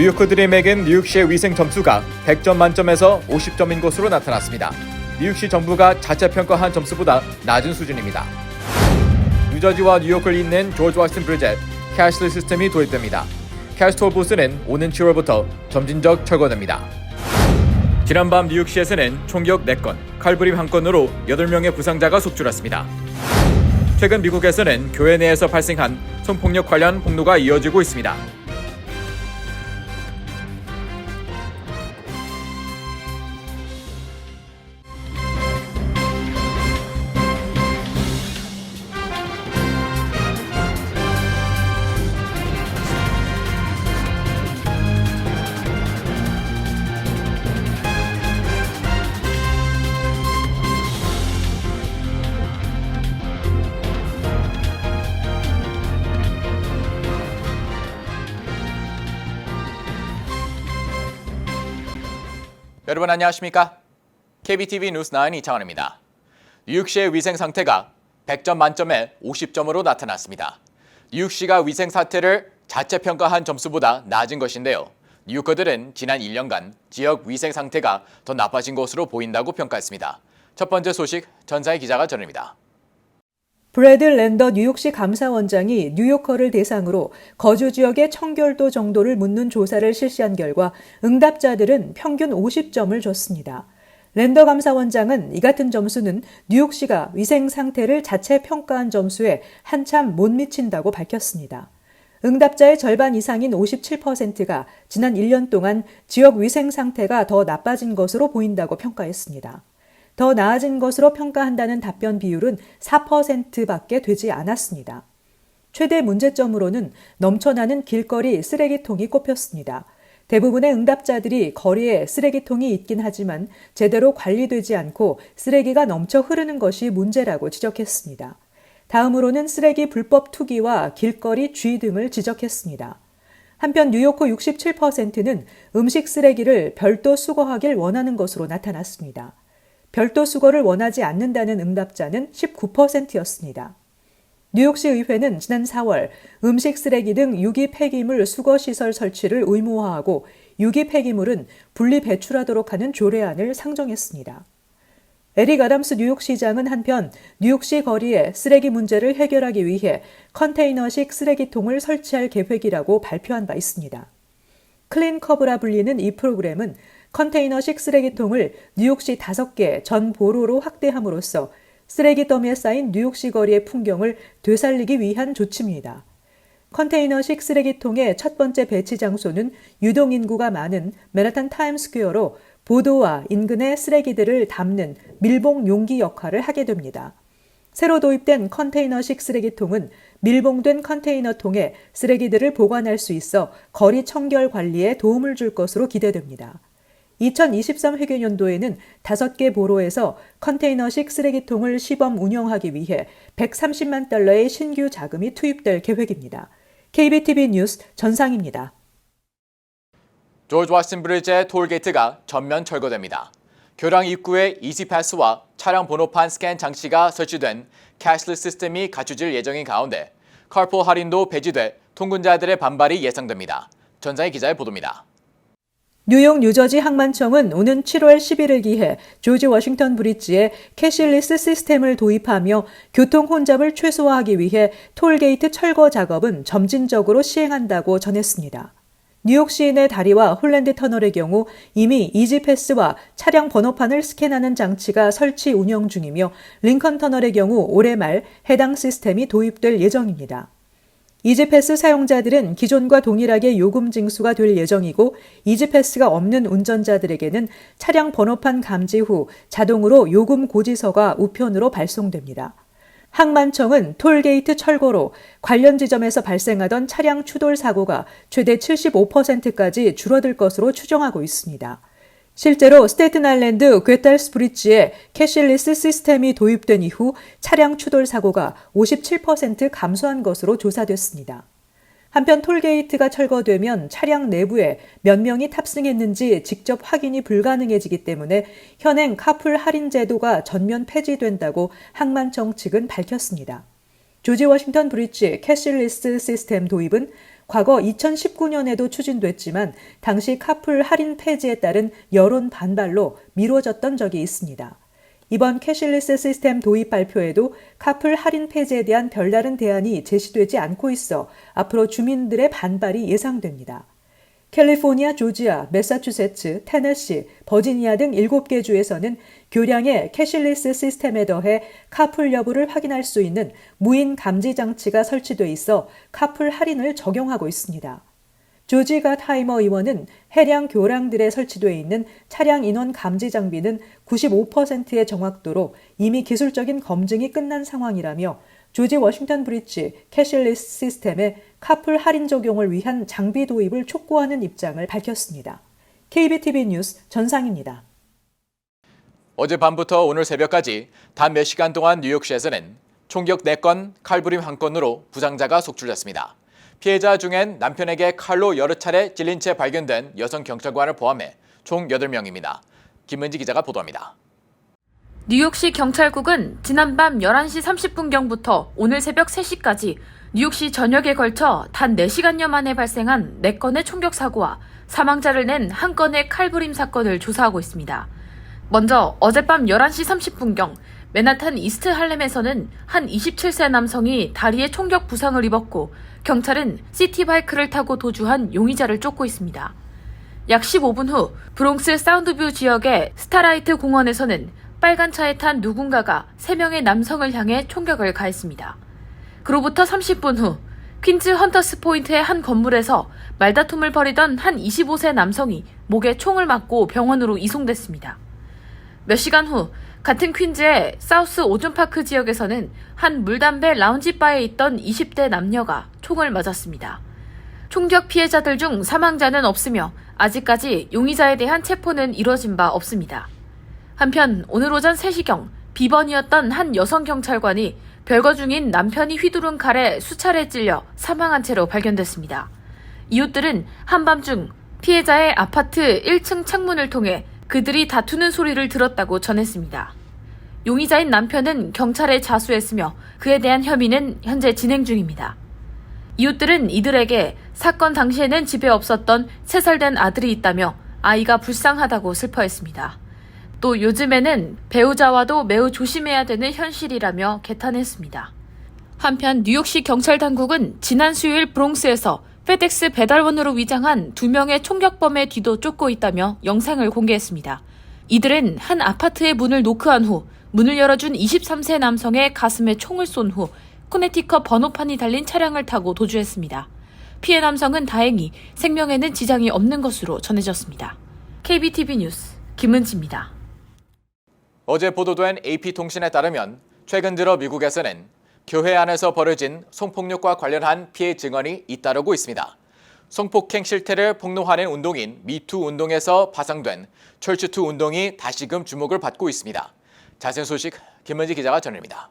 뉴요커들이 매긴 뉴욕시의 위생 점수가 100점 만점에서 50점인 것으로 나타났습니다. 뉴욕시 정부가 자체 평가한 점수보다 낮은 수준입니다. 뉴저지와 뉴욕을 잇는 조지 워싱턴 브리지에 캐시리스 시스템이 도입됩니다. 캐시톨 부스는 오는 7월부터 점진적 철거됩니다. 지난밤 뉴욕시에서는 총격 4건, 칼부림 1건으로 8명의 부상자가 속출했습니다. 최근 미국에서는 교회 내에서 발생한 성폭력 관련 폭로가 이어지고 있습니다. 여러분 안녕하십니까? KBTV 뉴스9 이창원입니다. 뉴욕시의 위생 상태가 100점 만점에 50점으로 나타났습니다. 뉴욕시가 위생 사태를 자체 평가한 점수보다 낮은 것인데요. 뉴요커들은 지난 1년간 지역 위생 상태가 더 나빠진 것으로 보인다고 평가했습니다. 첫 번째 소식 전사희 기자가 전합니다. 브래드 랜더 뉴욕시 감사원장이 뉴요커를 대상으로 거주 지역의 청결도 정도를 묻는 조사를 실시한 결과 응답자들은 평균 50점을 줬습니다. 랜더 감사원장은 이 같은 점수는 뉴욕시가 위생 상태를 자체 평가한 점수에 한참 못 미친다고 밝혔습니다. 응답자의 절반 이상인 57%가 지난 1년 동안 지역 위생 상태가 더 나빠진 것으로 보인다고 평가했습니다. 더 나아진 것으로 평가한다는 답변 비율은 4%밖에 되지 않았습니다. 최대 문제점으로는 넘쳐나는 길거리 쓰레기통이 꼽혔습니다. 대부분의 응답자들이 거리에 쓰레기통이 있긴 하지만 제대로 관리되지 않고 쓰레기가 넘쳐 흐르는 것이 문제라고 지적했습니다. 다음으로는 쓰레기 불법 투기와 길거리 쥐 등을 지적했습니다. 한편 뉴요커 67%는 음식 쓰레기를 별도 수거하길 원하는 것으로 나타났습니다. 별도 수거를 원하지 않는다는 응답자는 19%였습니다. 뉴욕시 의회는 지난 4월 음식 쓰레기 등 유기 폐기물 수거시설 설치를 의무화하고 유기 폐기물은 분리 배출하도록 하는 조례안을 상정했습니다. 에릭 아담스 뉴욕시장은 한편 뉴욕시 거리에 쓰레기 문제를 해결하기 위해 컨테이너식 쓰레기통을 설치할 계획이라고 발표한 바 있습니다. 클린컵이라 불리는 이 프로그램은 컨테이너식 쓰레기통을 뉴욕시 5개 전 보로로 확대함으로써 쓰레기 더미에 쌓인 뉴욕시 거리의 풍경을 되살리기 위한 조치입니다. 컨테이너식 쓰레기통의 첫 번째 배치 장소는 유동인구가 많은 맨하탄 타임스퀘어로 보도와 인근의 쓰레기들을 담는 밀봉 용기 역할을 하게 됩니다. 새로 도입된 컨테이너식 쓰레기통은 밀봉된 컨테이너통에 쓰레기들을 보관할 수 있어 거리 청결 관리에 도움을 줄 것으로 기대됩니다. 2023 회계연도에는 5개 보로에서 컨테이너식 쓰레기통을 시범 운영하기 위해 $130만 달러의 신규 자금이 투입될 계획입니다. KBTV 뉴스 전상입니다. 조지 워싱턴 브리지의 톨게이트가 전면 철거됩니다. 교량 입구에 이지패스와 차량 번호판 스캔 장치가 설치된 캐시리스 시스템이 갖춰질 예정인 가운데 카풀 할인도 폐지돼 통근자들의 반발이 예상됩니다. 전상희 기자의 보도입니다. 뉴욕 뉴저지 항만청은 오는 7월 10일을 기해 조지 워싱턴 브리지에 캐시리스 시스템을 도입하며 교통 혼잡을 최소화하기 위해 톨게이트 철거 작업은 점진적으로 시행한다고 전했습니다. 뉴욕 시인의 다리와 홀랜드 터널의 경우 이미 이지패스와 차량 번호판을 스캔하는 장치가 설치 운영 중이며 링컨 터널의 경우 올해 말 해당 시스템이 도입될 예정입니다. 이지패스 사용자들은 기존과 동일하게 요금 징수가 될 예정이고 이지패스가 없는 운전자들에게는 차량 번호판 감지 후 자동으로 요금 고지서가 우편으로 발송됩니다. 항만청은 톨게이트 철거로 관련 지점에서 발생하던 차량 추돌 사고가 최대 75%까지 줄어들 것으로 추정하고 있습니다. 실제로 스테이튼-아일랜드 괴탈스 브리지에 캐시리스 시스템이 도입된 이후 차량 추돌 사고가 57% 감소한 것으로 조사됐습니다. 한편 톨게이트가 철거되면 차량 내부에 몇 명이 탑승했는지 직접 확인이 불가능해지기 때문에 현행 카풀 할인 제도가 전면 폐지된다고 항만청 측은 밝혔습니다. 조지 워싱턴 브리지 캐시리스 시스템 도입은 과거 2019년에도 추진됐지만 당시 카풀 할인 폐지에 따른 여론 반발로 미뤄졌던 적이 있습니다. 이번 캐시리스 시스템 도입 발표에도 카풀 할인 폐지에 대한 별다른 대안이 제시되지 않고 있어 앞으로 주민들의 반발이 예상됩니다. 캘리포니아, 조지아, 매사추세츠, 테네시, 버지니아 등 7개 주에서는 교량의 캐시리스 시스템에 더해 카풀 여부를 확인할 수 있는 무인 감지 장치가 설치돼 있어 카풀 할인을 적용하고 있습니다. 조지 갓 하이머 의원은 해량 교량들에 설치되어 있는 차량 인원 감지 장비는 95%의 정확도로 이미 기술적인 검증이 끝난 상황이라며 조지 워싱턴 브리지 캐시리스 시스템의 카풀 할인 적용을 위한 장비 도입을 촉구하는 입장을 밝혔습니다. KBTV 뉴스 전상입니다. 어젯밤부터 오늘 새벽까지 단 몇 시간 동안 뉴욕시에서는 총격 4건, 칼부림 1건으로 부상자가 속출됐습니다. 피해자 중엔 남편에게 칼로 여러 차례 찔린 채 발견된 여성 경찰관을 포함해 총 8명입니다. 김은지 기자가 보도합니다. 뉴욕시 경찰국은 지난밤 11시 30분경부터 오늘 새벽 3시까지 뉴욕시 전역에 걸쳐 단 4시간여 만에 발생한 4건의 총격 사고와 사망자를 낸 1건의 칼부림 사건을 조사하고 있습니다. 먼저 어젯밤 11시 30분경 맨하탄 이스트 할렘에서는 한 27세 남성이 다리에 총격 부상을 입었고 경찰은 시티바이크를 타고 도주한 용의자를 쫓고 있습니다. 약 15분 후 브롱스 사운드뷰 지역의 스타라이트 공원에서는 빨간 차에 탄 누군가가 3명의 남성을 향해 총격을 가했습니다. 그로부터 30분 후 퀸즈 헌터스 포인트의 한 건물에서 말다툼을 벌이던 한 25세 남성이 목에 총을 맞고 병원으로 이송됐습니다. 몇 시간 후 같은 퀸즈의 사우스 오존파크 지역에서는 한 물담배 라운지바에 있던 20대 남녀가 총을 맞았습니다. 총격 피해자들 중 사망자는 없으며 아직까지 용의자에 대한 체포는 이뤄진 바 없습니다. 한편 오늘 오전 3시경 비번이었던 한 여성 경찰관이 별거 중인 남편이 휘두른 칼에 수차례 찔려 사망한 채로 발견됐습니다. 이웃들은 한밤중 피해자의 아파트 1층 창문을 통해 그들이 다투는 소리를 들었다고 전했습니다. 용의자인 남편은 경찰에 자수했으며 그에 대한 혐의는 현재 진행 중입니다. 이웃들은 이들에게 사건 당시에는 집에 없었던 3살 된 아들이 있다며 아이가 불쌍하다고 슬퍼했습니다. 또 요즘에는 배우자와도 매우 조심해야 되는 현실이라며 개탄했습니다. 한편 뉴욕시 경찰 당국은 지난 수요일 브롱스에서 페덱스 배달원으로 위장한 2명의 총격범의 뒤도 쫓고 있다며 영상을 공개했습니다. 이들은 한 아파트의 문을 노크한 후 문을 열어준 23세 남성의 가슴에 총을 쏜 후 코네티컷 번호판이 달린 차량을 타고 도주했습니다. 피해 남성은 다행히 생명에는 지장이 없는 것으로 전해졌습니다. KBTV 뉴스 김은지입니다. 어제 보도된 AP통신에 따르면 최근 들어 미국에서는 교회 안에서 벌어진 성폭력과 관련한 피해 증언이 잇따르고 있습니다. 성폭행 실태를 폭로하는 운동인 미투 운동에서 파생된 철치투 운동이 다시금 주목을 받고 있습니다. 자세한 소식 김은지 기자가 전합니다.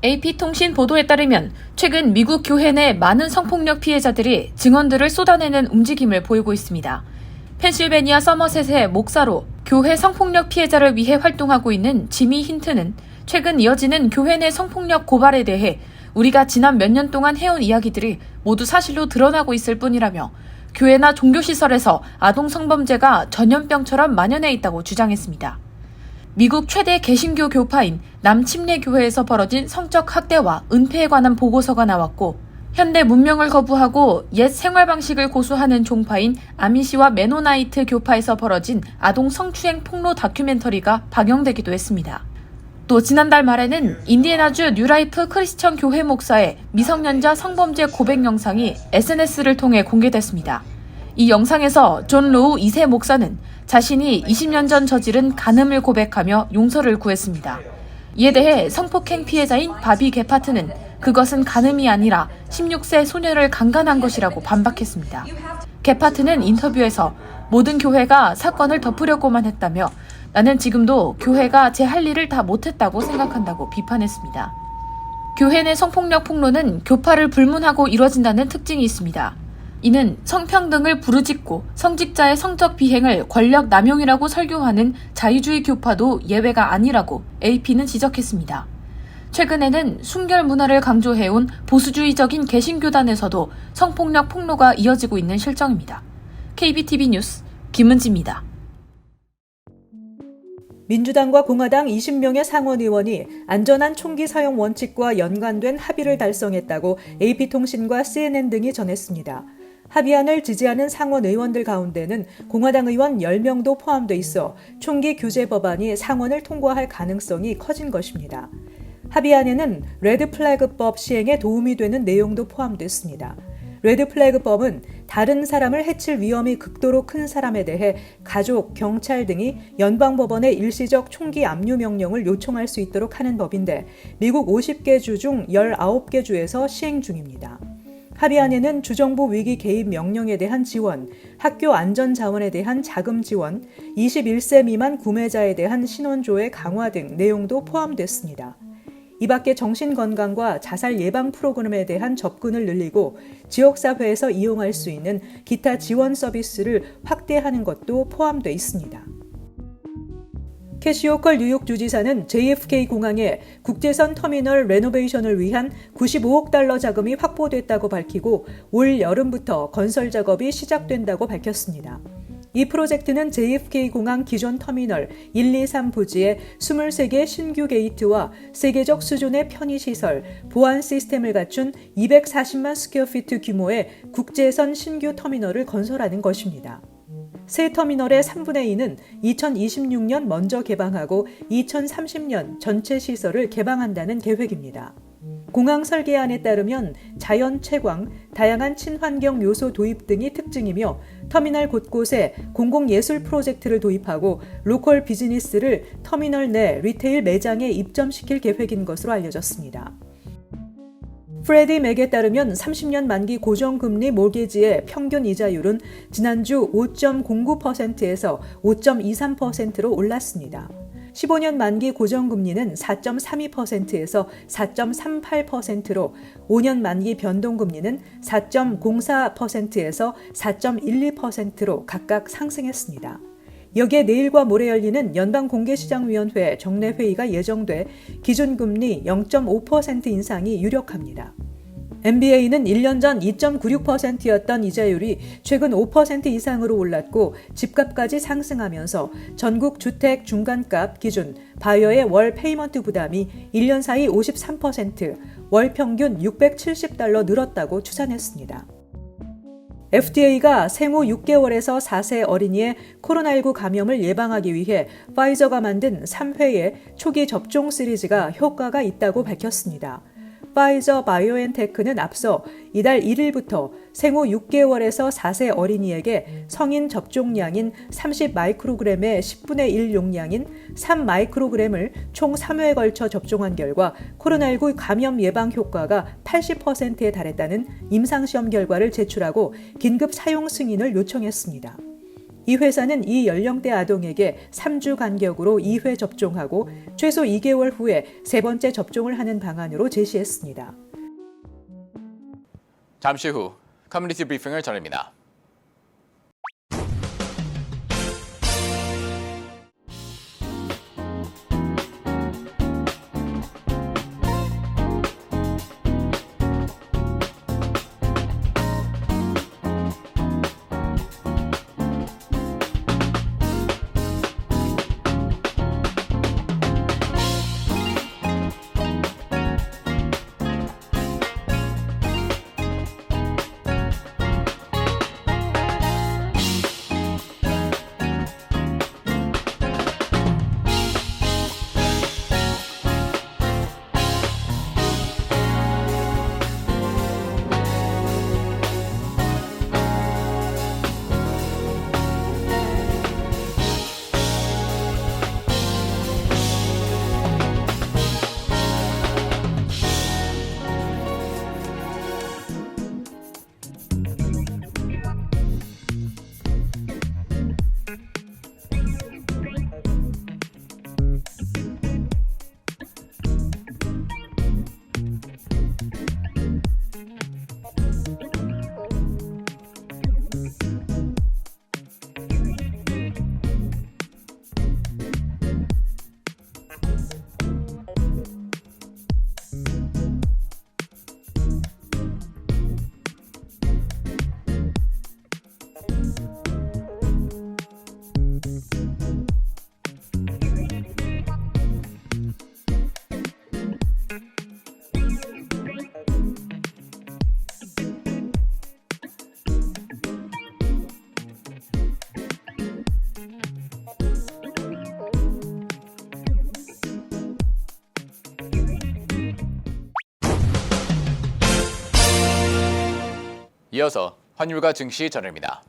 AP통신 보도에 따르면 최근 미국 교회 내 많은 성폭력 피해자들이 증언들을 쏟아내는 움직임을 보이고 있습니다. 펜실베니아 서머셋의 목사로 교회 성폭력 피해자를 위해 활동하고 있는 지미 힌트는 최근 이어지는 교회 내 성폭력 고발에 대해 우리가 지난 몇 년 동안 해온 이야기들이 모두 사실로 드러나고 있을 뿐이라며 교회나 종교시설에서 아동 성범죄가 전염병처럼 만연해 있다고 주장했습니다. 미국 최대 개신교 교파인 남침례교회에서 벌어진 성적 학대와 은폐에 관한 보고서가 나왔고 현대 문명을 거부하고 옛 생활 방식을 고수하는 종파인 아미시와 메노나이트 교파에서 벌어진 아동 성추행 폭로 다큐멘터리가 방영되기도 했습니다. 또 지난달 말에는 인디애나주 뉴라이프 크리스천 교회 목사의 미성년자 성범죄 고백 영상이 SNS를 통해 공개됐습니다. 이 영상에서 존 로우 2세 목사는 자신이 20년 전 저지른 간음을 고백하며 용서를 구했습니다. 이에 대해 성폭행 피해자인 바비 게파트는 그것은 간음이 아니라 16세 소녀를 강간한 것이라고 반박했습니다. 게파트는 인터뷰에서 모든 교회가 사건을 덮으려고만 했다며 나는 지금도 교회가 제 할 일을 다 못했다고 생각한다고 비판했습니다. 교회 내 성폭력 폭로는 교파를 불문하고 이뤄진다는 특징이 있습니다. 이는 성평등을 부르짖고 성직자의 성적 비행을 권력 남용이라고 설교하는 자유주의 교파도 예외가 아니라고 AP는 지적했습니다. 최근에는 순결 문화를 강조해온 보수주의적인 개신교단에서도 성폭력 폭로가 이어지고 있는 실정입니다. KBTV 뉴스 김은지입니다. 민주당과 공화당 20명의 상원 의원이 안전한 총기 사용 원칙과 연관된 합의를 달성했다고 AP통신과 CNN 등이 전했습니다. 합의안을 지지하는 상원 의원들 가운데는 공화당 의원 10명도 포함돼 있어 총기 규제 법안이 상원을 통과할 가능성이 커진 것입니다. 합의안에는 레드 플래그법 시행에 도움이 되는 내용도 포함됐습니다. 레드 플래그법은 다른 사람을 해칠 위험이 극도로 큰 사람에 대해 가족, 경찰 등이 연방법원에 일시적 총기 압류 명령을 요청할 수 있도록 하는 법인데 미국 50개 주 중 19개 주에서 시행 중입니다. 합의안에는 주정부 위기 개입 명령에 대한 지원, 학교 안전 자원에 대한 자금 지원, 21세 미만 구매자에 대한 신원조회 강화 등 내용도 포함됐습니다. 이 밖에 정신건강과 자살 예방 프로그램에 대한 접근을 늘리고 지역사회에서 이용할 수 있는 기타 지원 서비스를 확대하는 것도 포함되어 있습니다. 캐시 호컬 뉴욕 주지사는 JFK 공항에 국제선 터미널 레노베이션을 위한 95억 달러 자금이 확보됐다고 밝히고 올 여름부터 건설 작업이 시작된다고 밝혔습니다. 이 프로젝트는 JFK 공항 기존 터미널 1, 2, 3 부지에 23개 신규 게이트와 세계적 수준의 편의시설, 보안 시스템을 갖춘 240만 스퀘어피트 규모의 국제선 신규 터미널을 건설하는 것입니다. 새 터미널의 3분의 2는 2026년 먼저 개방하고 2030년 전체 시설을 개방한다는 계획입니다. 공항 설계안에 따르면 자연 채광, 다양한 친환경 요소 도입 등이 특징이며 터미널 곳곳에 공공예술 프로젝트를 도입하고 로컬 비즈니스를 터미널 내 리테일 매장에 입점시킬 계획인 것으로 알려졌습니다. 프레디 맥에 따르면 30년 만기 고정금리 모기지의 평균 이자율은 지난주 5.09%에서 5.23%로 올랐습니다. 15년 만기 고정금리는 4.32%에서 4.38%로 5년 만기 변동금리는 4.04%에서 4.12%로 각각 상승했습니다. 여기에 내일과 모레 열리는 연방공개시장위원회 정례회의가 예정돼 기준금리 0.5% 인상이 유력합니다. MBA는 1년 전 2.96%였던 이자율이 최근 5% 이상으로 올랐고 집값까지 상승하면서 전국 주택 중간값 기준 바이어의 월 페이먼트 부담이 1년 사이 53%, 월 평균 $670 늘었다고 추산했습니다. FDA가 생후 6개월에서 4세 어린이의 코로나19 감염을 예방하기 위해 파이저가 만든 3회의 초기 접종 시리즈가 효과가 있다고 밝혔습니다. 파이저 바이오엔테크는 앞서 이달 1일부터 생후 6개월에서 4세 어린이에게 성인 접종량인 30마이크로그램의 10분의 1 용량인 3마이크로그램을 총 3회에 걸쳐 접종한 결과 코로나19 감염 예방 효과가 80%에 달했다는 임상시험 결과를 제출하고 긴급 사용 승인을 요청했습니다. 이 회사는 이 연령대 아동에게 3주 간격으로 2회 접종하고 최소 2개월 후에 세 번째 접종을 하는 방안으로 제시했습니다. 잠시 후 커뮤니티 브리핑을 전합니다. 이어서 환율과 증시 전해드립니다.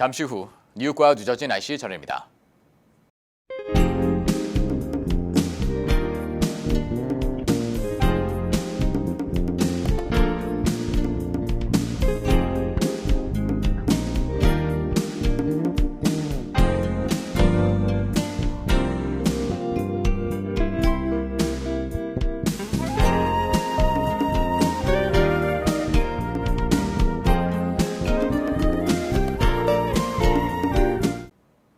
잠시 후 뉴욕과 뉴저지 날씨 전해드립니다.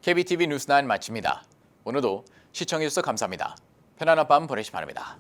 KBTV 뉴스9 마칩니다. 오늘도 시청해주셔서 감사합니다. 편안한 밤 보내시기 바랍니다.